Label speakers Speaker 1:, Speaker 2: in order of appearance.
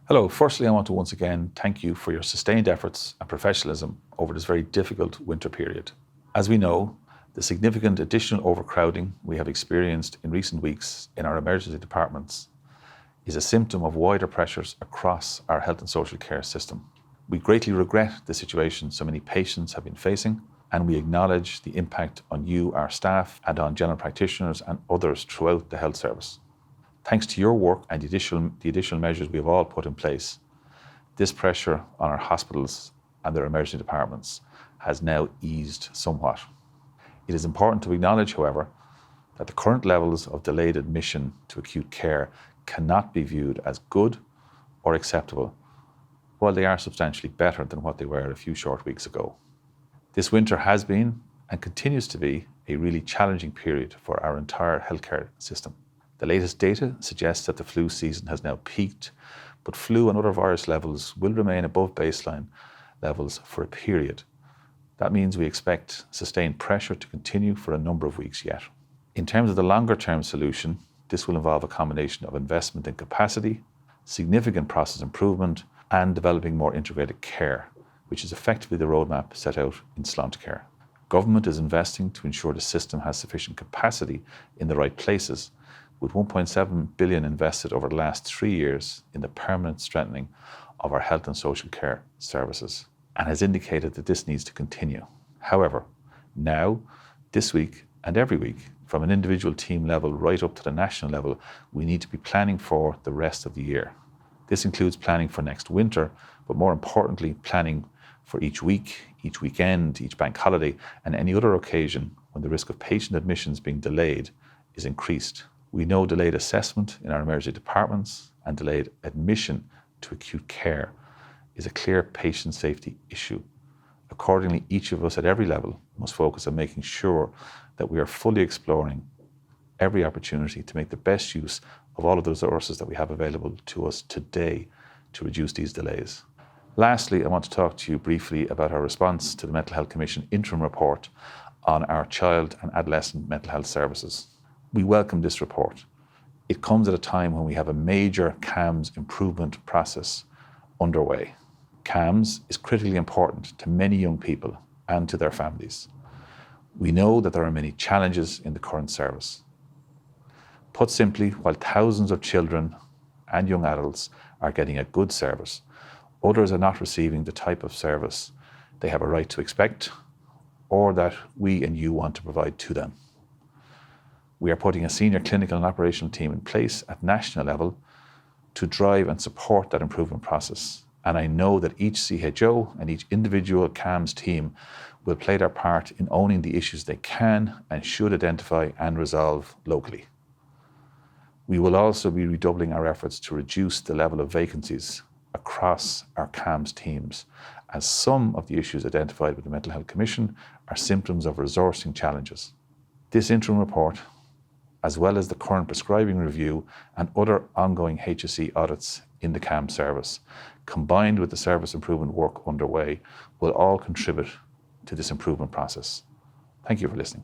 Speaker 1: Hello, firstly I want to once again thank you for your sustained efforts and professionalism over this very difficult winter period. As we know, the significant additional overcrowding we have experienced in recent weeks in our emergency departments is a symptom of wider pressures across our health and social care system. We greatly regret the situation so many patients have been facing, and we acknowledge the impact on you, our staff, and on general practitioners and others throughout the health service. Thanks to your work and the additional measures we have all put in place, this pressure on our hospitals and their emergency departments has now eased somewhat. It is important to acknowledge, however, that the current levels of delayed admission to acute care cannot be viewed as good or acceptable, while they are substantially better than what they were a few short weeks ago. This winter has been and continues to be a really challenging period for our entire healthcare system. The latest data suggests that the flu season has now peaked, but flu and other virus levels will remain above baseline levels for a period. That means we expect sustained pressure to continue for a number of weeks yet. In terms of the longer-term solution, this will involve a combination of investment in capacity, significant process improvement, and developing more integrated care, which is effectively the roadmap set out in Sláintecare. Government is investing to ensure the system has sufficient capacity in the right places, with 1.7 billion invested over the last 3 years in the permanent strengthening of our health and social care services, and has indicated that this needs to continue. However, now, this week and every week, from an individual team level right up to the national level, we need to be planning for the rest of the year. This includes planning for next winter, but more importantly, planning for each week, each weekend, each bank holiday, and any other occasion when the risk of patient admissions being delayed is increased. We know delayed assessment in our emergency departments and delayed admission to acute care is a clear patient safety issue. Accordingly, each of us at every level must focus on making sure that we are fully exploring every opportunity to make the best use of all of the resources that we have available to us today to reduce these delays. Lastly, I want to talk to you briefly about our response to the Mental Health Commission interim report on our child and adolescent mental health services. We welcome this report. It comes at a time when we have a major CAMHS improvement process underway. CAMHS is critically important to many young people and to their families. We know that there are many challenges in the current service. Put simply, while thousands of children and young adults are getting a good service, others are not receiving the type of service they have a right to expect or that we and you want to provide to them. We are putting a senior clinical and operational team in place at national level to drive and support that improvement process. And I know that each CHO and each individual CAMHS team will play their part in owning the issues they can and should identify and resolve locally. We will also be redoubling our efforts to reduce the level of vacancies across our CAMHS teams, as some of the issues identified with the Mental Health Commission are symptoms of resourcing challenges. This interim report, as well as the current prescribing review and other ongoing HSE audits in the CAMHS service, combined with the service improvement work underway, will all contribute to this improvement process. Thank you for listening.